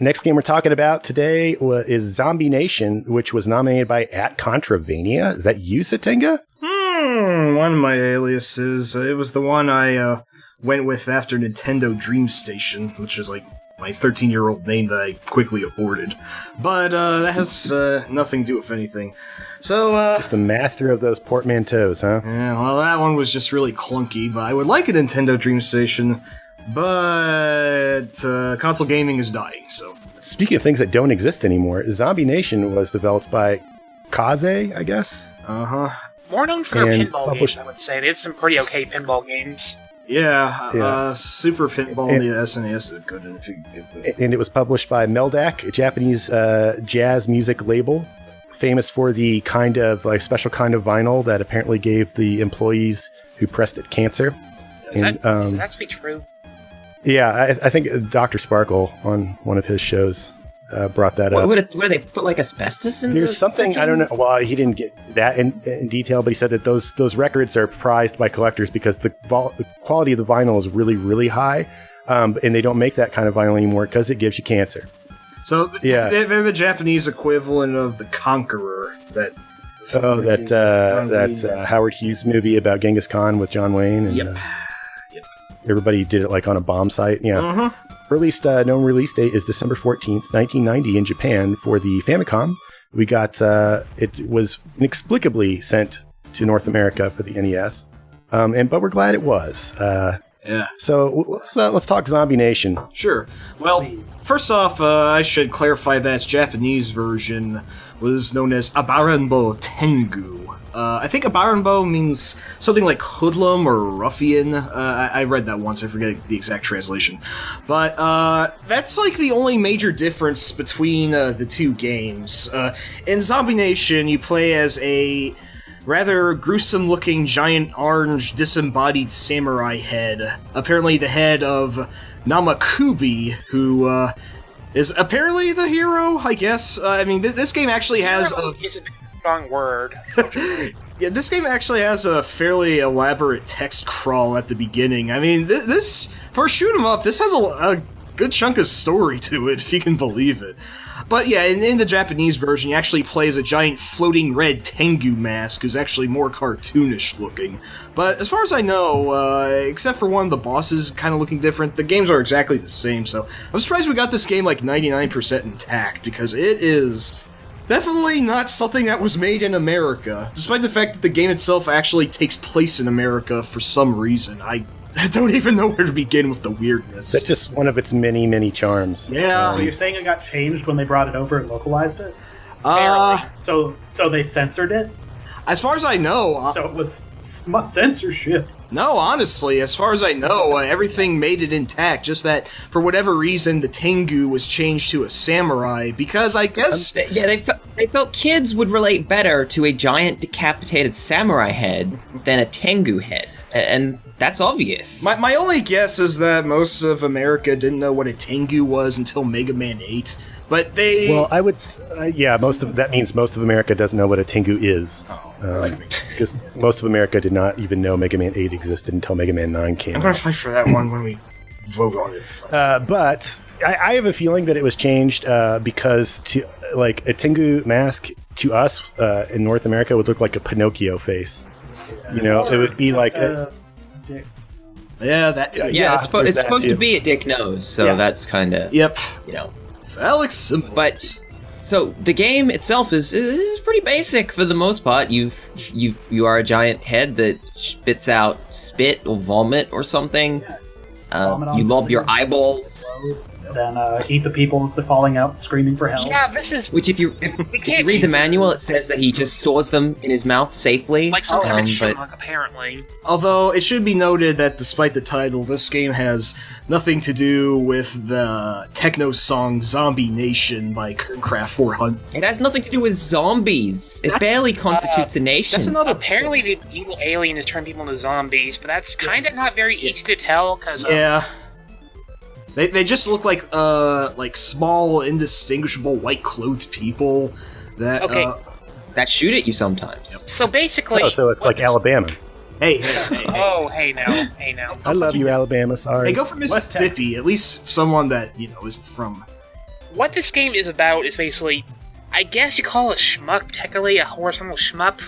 Next game we're talking about today is Zombie Nation, which was nominated by @Contravania. Is that you, Sotenga? One of my aliases. It was the one I went with after Nintendo Dream Station, which is like my 13-year-old name that I quickly aborted. But that has nothing to do with anything. So, just the master of those portmanteaus, huh? Yeah, well, that one was just really clunky, but I would like a Nintendo Dream Station, but console gaming is dying, so... Speaking of things that don't exist anymore, Zombie Nation was developed by Kaze, I guess? Uh-huh. More known for their pinball games, I would say. They had some pretty okay pinball games. Yeah. Super Pinball and the SNES is good if you can get that. And it was published by Meldak, a Japanese jazz music label, famous for the kind of special kind of vinyl that apparently gave the employees who pressed it cancer. Is that actually true? Yeah, I think Dr. Sparkle on one of his shows brought that up. What do they put, like, asbestos in? There's something, I don't know. Well, he didn't get that in detail, but he said that those records are prized by collectors because the quality of the vinyl is really, really high, and they don't make that kind of vinyl anymore because it gives you cancer. So they're the Japanese equivalent of the Conqueror. That Howard Hughes movie about Genghis Khan with John Wayne. And, Yep. Everybody did it like on a bomb site. Yeah. Uh-huh. Known release date is December 14th, 1990 in Japan for the Famicom. We got, it was inexplicably sent to North America for the NES. But we're glad it was. Yeah. So let's talk Zombie Nation. Sure. Well, first off, I should clarify that its Japanese version was known as Abaranbo Tengu. I think Abaranbo means something like hoodlum or ruffian. I read that once, I forget the exact translation. But that's like the only major difference between the two games. In Zombie Nation, you play as a rather gruesome-looking giant orange disembodied samurai head. Apparently the head of Namakubi, who is apparently the hero, I guess. I mean, this game actually has a... Strong word. Yeah, this game actually has a fairly elaborate text crawl at the beginning. I mean, this for a shoot 'em up, this has a good chunk of story to it, if you can believe it. But yeah, in the Japanese version, you actually play as a giant floating red Tengu mask, who's actually more cartoonish looking. But as far as I know, except for one of the bosses kind of looking different, the games are exactly the same. So I'm surprised we got this game like 99% intact, because it is definitely not something that was made in America, despite the fact that the game itself actually takes place in America for some reason. I don't even know where to begin with the weirdness. That's just one of its many, many charms. Yeah. So you're saying it got changed when they brought it over and localized it? So they censored it? As far as I know... So it was censorship. No, honestly, as far as I know, everything made it intact, just that, for whatever reason, the Tengu was changed to a samurai, because I guess... They felt kids would relate better to a giant decapitated samurai head than a Tengu head, and that's obvious. My only guess is that most of America didn't know what a Tengu was until Mega Man 8, but they... Well, I would... that means most of America doesn't know what a Tengu is. Because most of America did not even know Mega Man 8 existed until Mega Man 9 came I'm going to fight for that one when we vote on it. But I have a feeling that it was changed because a Tengu mask to us in North America would look like a Pinocchio face. You know, it would be like a dick. Yeah, that. It's supposed to be a dick nose, so that's kind of... Yep. You know. Phallic symbol. But... So the game itself is pretty basic for the most part. You are a giant head that spits out spit or vomit or something. You lob your eyeballs. Then eat the people as they're falling out, screaming for help. Yeah, this is... Which, if you read the manual, it says that he just stores them in his mouth safely. Like some kind of chipmunk, apparently. Although, it should be noted that despite the title, this game has nothing to do with the techno song Zombie Nation by Kernkraft 400. It has nothing to do with zombies. It barely constitutes a nation. That's another... Apparently, the evil alien is turning people into zombies, but that's kind of not very easy to tell, because... Yeah. They just look like small, indistinguishable, white-clothed people that... that shoot at you sometimes. Yep. So basically... so it's like Alabama. Hey. Oh, hey now. I love you, Alabama, sorry. Hey, go for Mississippi, at least someone that, isn't from what this game is about is basically, I guess you call it a shmup, technically, a horizontal shmup.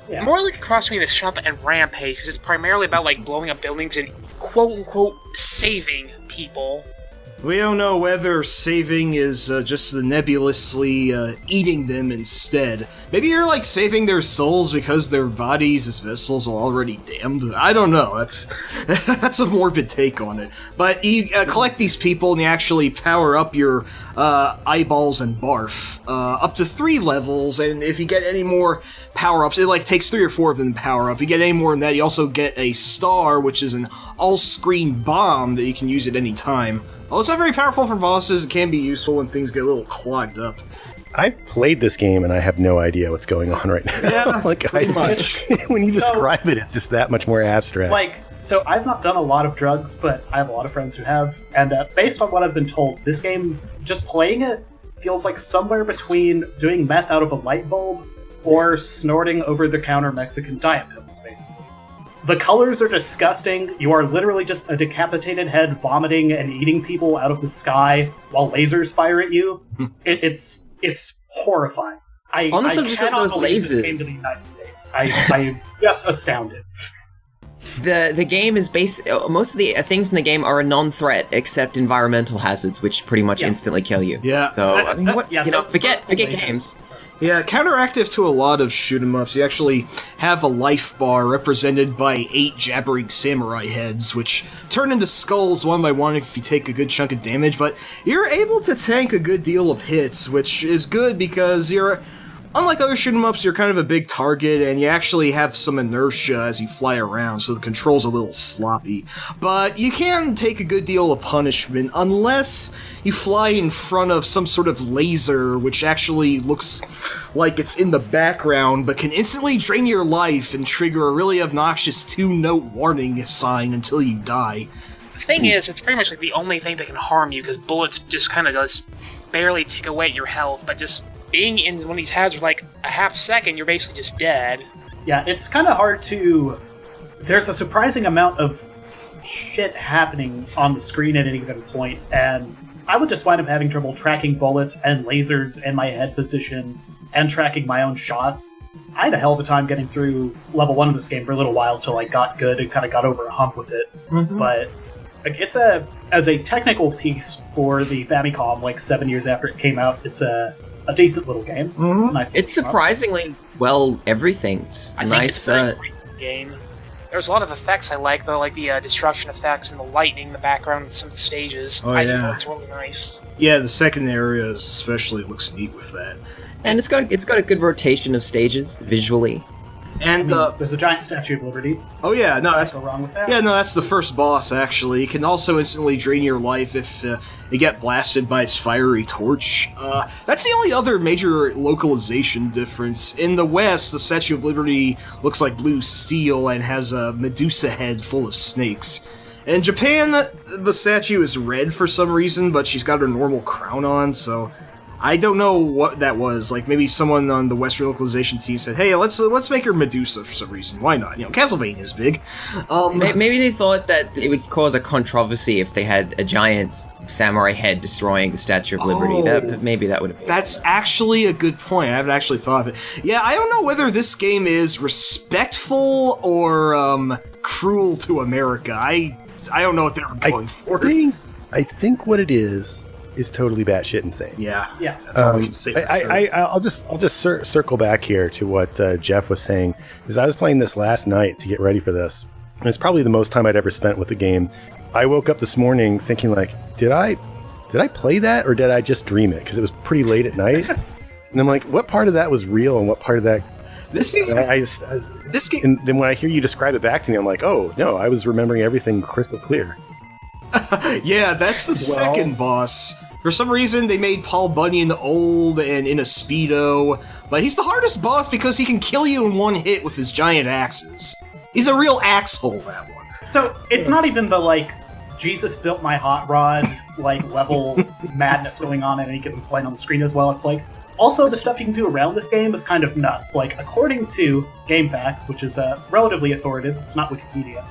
Yeah. More like a cross between a shmup and Rampage, because it's primarily about, like, blowing up buildings and quote-unquote saving people. We don't know whether saving is just the nebulously eating them instead. Maybe you're like saving their souls because their bodies as vessels are already damned. I don't know. That's a morbid take on it. But you collect these people and you actually power up your eyeballs and barf up to 3 levels. And if you get any more power-ups, it like takes 3 or 4 of them to power up. You get any more than that, you also get a star, which is an all-screen bomb that you can use at any time. Although it's not very powerful for bosses, it can be useful when things get a little clogged up. I've played this game and I have no idea what's going on right now. Yeah, like pretty much. When you describe it, it's just that much more abstract. Like, so I've not done a lot of drugs, but I have a lot of friends who have, and based on what I've been told, this game, just playing it, feels like somewhere between doing meth out of a light bulb or snorting over-the-counter Mexican diet pills, basically. The colors are disgusting. You are literally just a decapitated head vomiting and eating people out of the sky while lasers fire at you. It's horrifying. On the subject of those believe this lasers, came to the United States. I'm just astounded. the game is based. Most of the things in the game are a non-threat, except environmental hazards, which pretty much instantly kill you. Yeah. So I mean, what, yeah, forget games. Yeah, counteractive to a lot of shoot-em-ups, you actually have a life bar represented by 8 jabbering samurai heads, which turn into skulls one by one if you take a good chunk of damage, but you're able to tank a good deal of hits, which is good because unlike other shoot-em-ups, you're kind of a big target, and you actually have some inertia as you fly around, so the control's a little sloppy. But you can take a good deal of punishment, unless you fly in front of some sort of laser, which actually looks like it's in the background, but can instantly drain your life and trigger a really obnoxious 2-note warning sign until you die. The thing is, it's pretty much like the only thing that can harm you, because bullets just kind of just barely take away your health, but just being in one of these hazards for like a half second, you're basically just dead. Yeah, it's kind of hard to... There's a surprising amount of shit happening on the screen at any given point, and I would just wind up having trouble tracking bullets and lasers and my head position and tracking my own shots. I had a hell of a time getting through level 1 of this game for a little while till I got good and kind of got over a hump with it. Mm-hmm. But it's as a technical piece for the Famicom, like 7 years after it came out, it's a decent little game. Mm-hmm. It's a nice. It's surprisingly everything. I think it's a very great game. There's a lot of effects I like, though, like the destruction effects and the lightning in the background in some of the stages. I think that's really nice. Yeah, the second areas especially looks neat with that. And it's got a good rotation of stages visually. And there's a giant Statue of Liberty. Oh yeah, no, that's go wrong with that. Yeah, no, that's the first boss. Actually, it can also instantly drain your life if you get blasted by its fiery torch. That's the only other major localization difference. In the West, the Statue of Liberty looks like blue steel and has a Medusa head full of snakes. In Japan, the statue is red for some reason, but she's got her normal crown on, so I don't know what that was. Like, maybe someone on the Western localization team said, hey, let's make her Medusa for some reason. Why not? You know, Castlevania's big. Maybe they thought that it would cause a controversy if they had a giant samurai head destroying the Statue of Liberty. Maybe that would have been... That's actually a good point. I haven't actually thought of it. Yeah, I don't know whether this game is respectful or cruel to America. I don't know what they're going for. I think what it is totally batshit insane. Yeah. That's all we can say for sure. I'll just circle back here to what Jeff was saying, because I was playing this last night to get ready for this, and it's probably the most time I'd ever spent with the game. I woke up this morning thinking, like, did I play that, or did I just dream it? Because it was pretty late at night, and I'm like, what part of that was real, and what part of that... This game... This game... And then when I hear you describe it back to me, I'm like, oh, no, I was remembering everything crystal clear. Yeah, that's the second boss. For some reason, they made Paul Bunyan old and in a Speedo, but he's the hardest boss because he can kill you in one hit with his giant axes. He's a real axehole, that one. So, it's not even the, like, Jesus built my hot rod, like, level madness going on at any given point on the screen as well. It's like, also, the stuff you can do around this game is kind of nuts. Like, according to GameFAQs, which is relatively authoritative, it's not Wikipedia,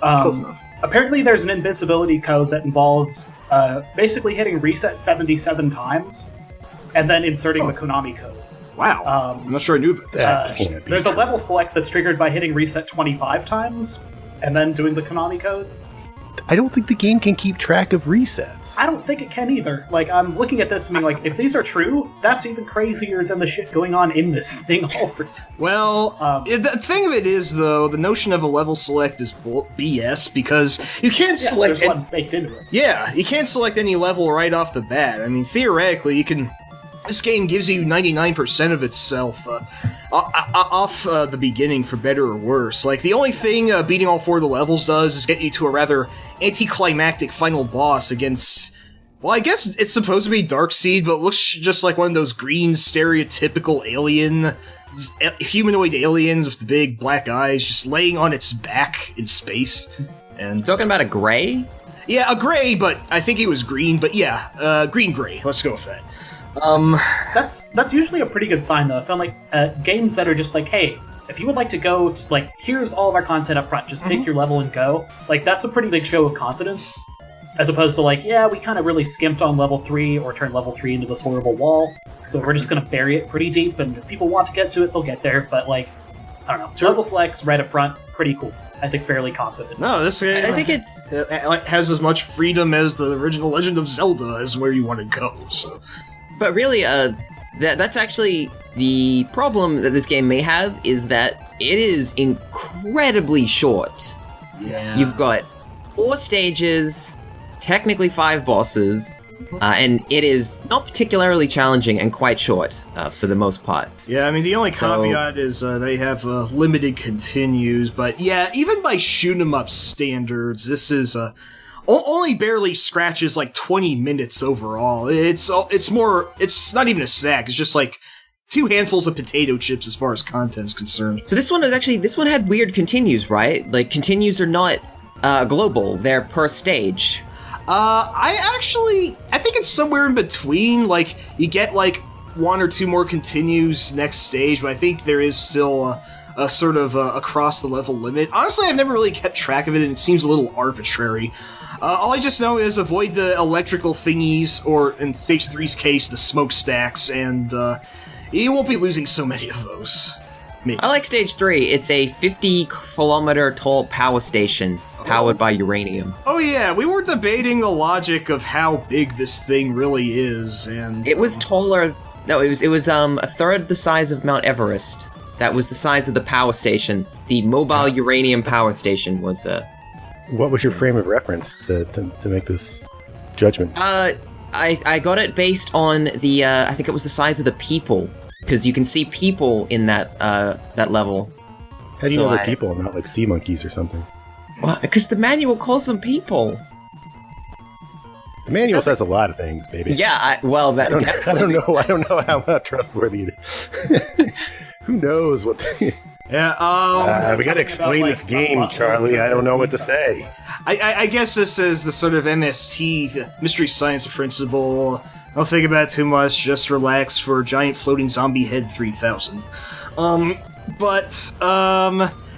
close enough. Apparently there's an invincibility code that involves basically hitting reset 77 times, and then inserting the Konami code. Wow. I'm not sure I knew about that. There's a level select that's triggered by hitting reset 25 times, and then doing the Konami code. I don't think the game can keep track of resets. I don't think it can either. Like, I'm looking at this and being like, if these are true, that's even crazier than the shit going on in this thing already. Well, the thing of it is, though, the notion of a level select is BS, because you can't select... There's one baked into it. Yeah, you can't select any level right off the bat. I mean, theoretically, you can... This game gives you 99% of itself off the beginning, for better or worse. Like, the only thing beating all 4 of the levels does is get you to a rather anticlimactic final boss against... Well, I guess it's supposed to be Darkseid, but it looks just like one of those green, stereotypical humanoid aliens with the big black eyes just laying on its back in space. And Talking about a gray? Yeah, a gray, but I think he was green, but yeah, green-gray. Let's go with that. That's usually a pretty good sign, though. I found like games that are just like, hey, if you would like to go to, like, here's all of our content up front, just pick your level and go. Like, that's a pretty big show of confidence, as opposed to like, yeah, we kind of really skimped on level 3 or turned level 3 into this horrible wall, so we're just gonna bury it pretty deep, and if people want to get to it, they'll get there. But like, I don't know, level selects right up front, pretty cool. I think fairly confident. No, this game I think it has as much freedom as the original Legend of Zelda as where you want to go. So. But really, that's actually the problem that this game may have, is that it is incredibly short. Yeah. You've got 4 stages, technically 5 bosses, and it is not particularly challenging and quite short for the most part. Yeah, I mean, the only caveat is they have limited continues, but yeah, even by shoot 'em up standards, this is only barely scratches like 20 minutes overall. It's not even a snack. It's just like 2 handfuls of potato chips as far as content's concerned. So this one had weird continues, right? Like, continues are not global; they're per stage. I think it's somewhere in between. Like, you get like 1 or 2 more continues next stage, but I think there is still a sort of across the level limit. Honestly, I've never really kept track of it, and it seems a little arbitrary. All I just know is avoid the electrical thingies, or in Stage 3's case, the smokestacks, and you won't be losing so many of those. Maybe. I like Stage 3. It's a 50-kilometer tall power station powered by uranium. Oh yeah, we were debating the logic of how big this thing really is, and... It was taller... No, it was a third the size of Mount Everest. That was the size of the power station. The mobile uranium power station was What was your frame of reference to make this judgment? I got it based on the, I think it was the size of the people, because you can see people in that level. How do you know they're people, not like sea monkeys or something? Well, because the manual calls them people. The manual says a lot of things, baby. Yeah, I don't know how trustworthy it is. Who knows what... Yeah, we gotta explain this game, Charlie. I don't know what to say. I guess this is the sort of MST, Mystery Science Principle. Don't think about it too much, just relax for Giant Floating Zombie Head 3000.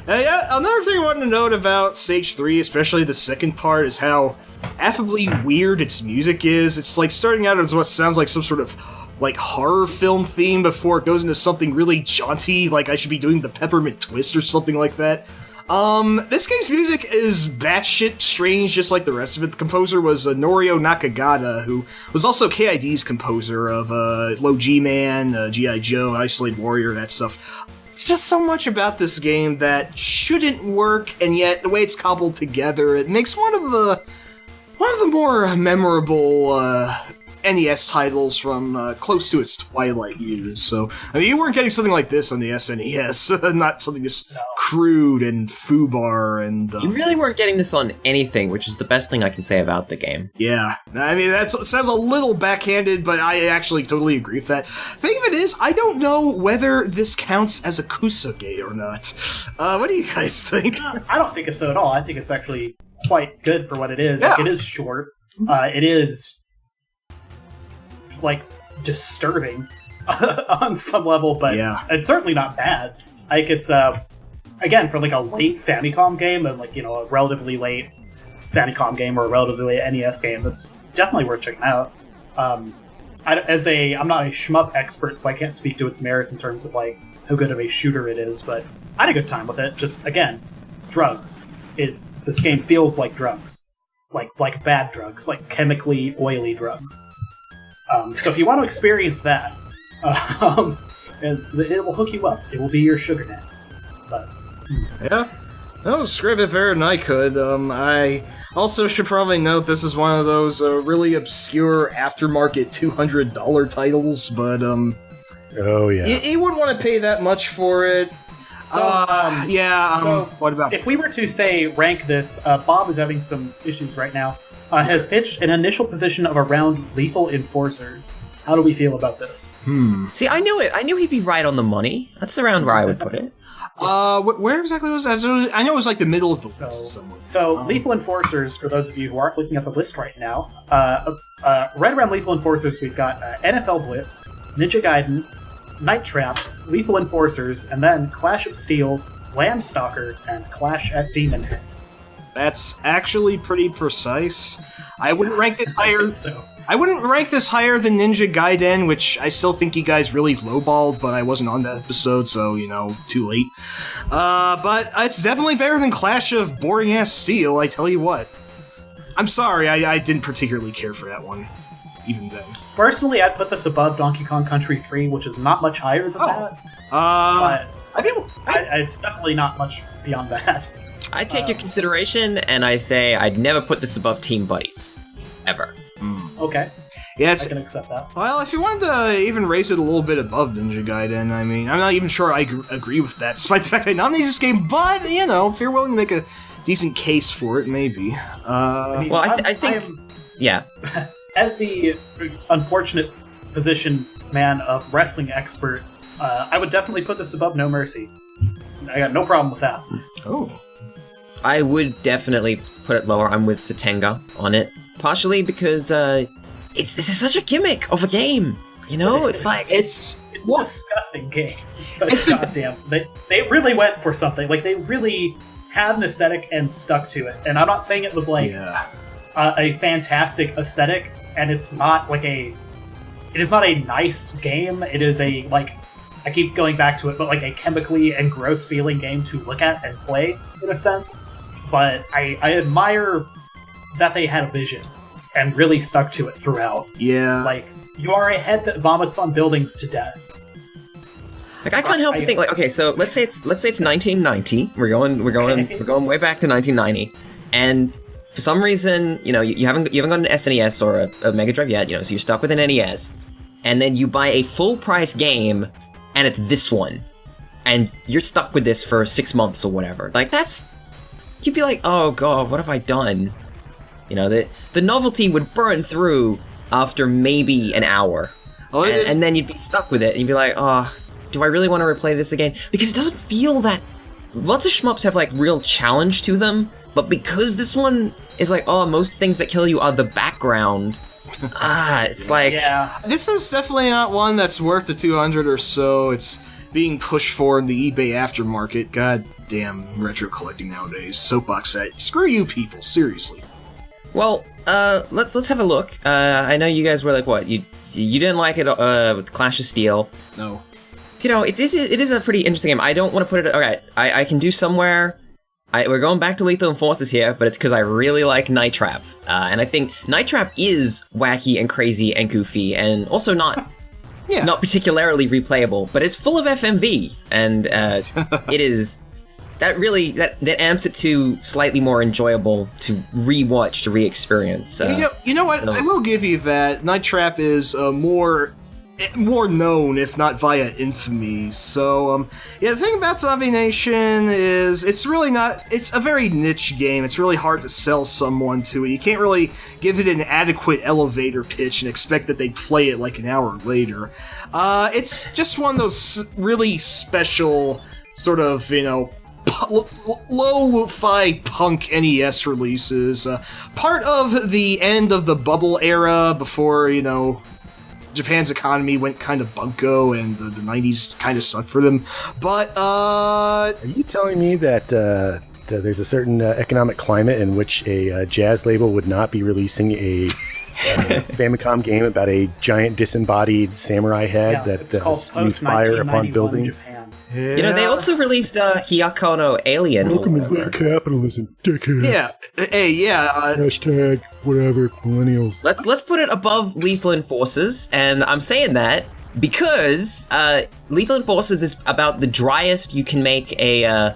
Yeah, another thing I wanted to note about Stage 3, especially the second part, is how affably weird its music is. It's like starting out as what sounds like some sort of like horror film theme before it goes into something really jaunty, like I should be doing the Peppermint Twist or something like that. This game's music is batshit strange, just like the rest of it. The composer was Norio Nakagata, who was also KID's composer of Low G-Man, G.I. Joe, Isolated Warrior, that stuff. It's just so much about this game that shouldn't work, and yet the way it's cobbled together, it makes one of the more memorable NES titles from close to its twilight years. So, I mean, you weren't getting something like this on the SNES, not something this crude and foobar and... You really weren't getting this on anything, which is the best thing I can say about the game. Yeah, I mean, that sounds a little backhanded, but I actually totally agree with that. Thing of it is, I don't know whether this counts as a Kusage or not. What do you guys think? I don't think so at all. I think it's actually quite good for what it is. Yeah. Like, it is short. It is... like disturbing on some level, but it's certainly not bad. Like, it's again, for like a late Famicom game, and like, you know, a relatively late Famicom game or a relatively late NES game, that's definitely worth checking out. I'm not a shmup expert, so I can't speak to its merits in terms of like how good of a shooter it is, but I had a good time with it. Just again, drugs. This game feels like drugs, like bad drugs, like chemically oily drugs. So if you want to experience that, it will hook you up. It will be your sugar daddy. But yeah, that was describe it better than I could. I also should probably note this is one of those really obscure aftermarket $200 titles, but oh yeah, you wouldn't want to pay that much for it. So, what about if we were to say rank this, Bob is having some issues right now. Has pitched an initial position of around Lethal Enforcers. How do we feel about this? See, I knew it. I knew he'd be right on the money. That's around where I would put it. Where exactly was that? I know it was like the middle of the list somewhere. So Lethal Enforcers, for those of you who aren't looking at the list right now, right around Lethal Enforcers, we've got NFL Blitz, Ninja Gaiden, Night Trap, Lethal Enforcers, and then Clash of Steel, Landstalker, and Clash at Demon Head. That's actually pretty precise. I wouldn't rank this higher. I think so. I wouldn't rank this higher than Ninja Gaiden, which I still think you guys really lowballed, but I wasn't on that episode, so, too late. But it's definitely better than Clash of Boring-Ass Steel, I tell you what. I'm sorry, I didn't particularly care for that one, even then. Personally, I'd put this above Donkey Kong Country 3, which is not much higher than that. But it's definitely not much beyond that. I take your consideration, and I say I'd never put this above Team Buddies. Ever. Okay. Yes. I can accept that. Well, if you wanted to even raise it a little bit above Ninja Gaiden, I mean, I'm not even sure I agree with that, despite the fact I nominated this game, but, if you're willing to make a decent case for it, maybe. I think... Yeah. As the unfortunate position man of wrestling expert, I would definitely put this above No Mercy. I got no problem with that. Oh. I would definitely put it lower. I'm with Sotenga on it. Partially because it's such a gimmick of a game. It's like... It's a disgusting game. But it's goddamn... They really went for something. Like, they really had an aesthetic and stuck to it. And I'm not saying it was like a fantastic aesthetic, and it's not like it is not a nice game. It is a, like... I keep going back to it, but like a chemically and gross feeling game to look at and play, in a sense. But I admire that they had a vision and really stuck to it throughout. Yeah. Like, you are a head that vomits on buildings to death. Like, I can't help but think, like, okay, so let's say it's 1990. We're going way back to 1990, and for some reason, you haven't got an SNES or a Mega Drive yet, so you're stuck with an NES, and then you buy a full price game, and it's this one, and you're stuck with this for 6 months or whatever. Like, you'd be like, oh god, what have I done? The novelty would burn through after maybe an hour. And then you'd be stuck with it, and you'd be like, oh, do I really want to replay this again? Because it doesn't feel that... Lots of shmups have, like, real challenge to them, but because this one is like, oh, most things that kill you are the background... it's like... Yeah. This is definitely not one that's worth the 200 or so. It's being pushed for in the eBay aftermarket. God damn retro collecting nowadays. Soapbox set. Screw you people, seriously. Well, let's have a look. I know you guys were like, what? You didn't like it with Clash of Steel. No. It is a pretty interesting game. I don't want to put it... Okay, I can do somewhere... we're going back to Lethal Enforcers here, but it's because I really like Night Trap. And I think Night Trap is wacky and crazy and goofy, and also not particularly replayable, but it's full of FMV, and it is... That really, that amps it to slightly more enjoyable to re-watch, to re-experience. You know what? I will give you that. Night Trap is more known, if not via infamy. So, the thing about Zombie Nation is it's really not... It's a very niche game. It's really hard to sell someone to it. You can't really give it an adequate elevator pitch and expect that they'd play it like an hour later. It's just one of those really special sort of, low-fi punk NES releases. Part of the end of the bubble era before, Japan's economy went kind of bunko and the 90s kind of sucked for them. But, Are you telling me that there's a certain economic climate in which a jazz label would not be releasing a Famicom game about a giant disembodied samurai head It's called spews fire upon buildings. Japan. You know, they also released Hyakuno Alien. Welcome to big capitalism, dickheads. Yeah. Hey, yeah. Hashtag whatever, millennials. Let's put it above Lethal Enforcers, and I'm saying that because Lethal Enforcers is about the driest you can make a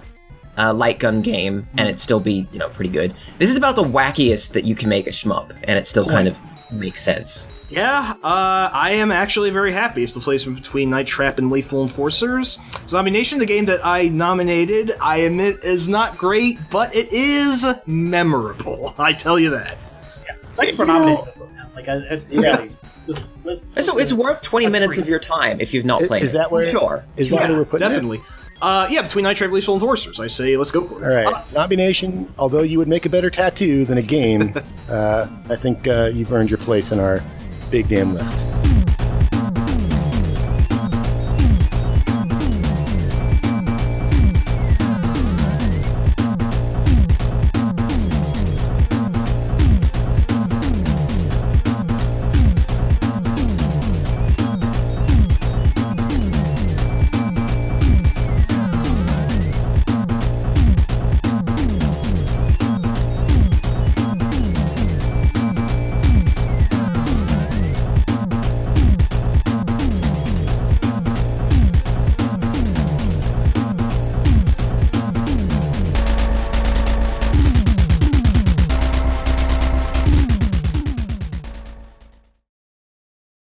light gun game, and it still be, you know, pretty good. This is about the wackiest that you can make a shmup, and it still kind of makes sense. Yeah, I am actually very happy with the placement between Night Trap and Lethal Enforcers. Zombie Nation, the game that I nominated, I admit is not great, but it is memorable. I tell you that. Yeah, thanks for nominating this one, man. Like, really, It's worth 20 minutes of your time if you've not played it. Is that where? Sure. Is that where we're putting definitely. Between Night Trap and Lethal Enforcers, I say let's go for it. All right, Zombie Nation, although you would make a better tattoo than a game, I think you've earned your place in our big damn list.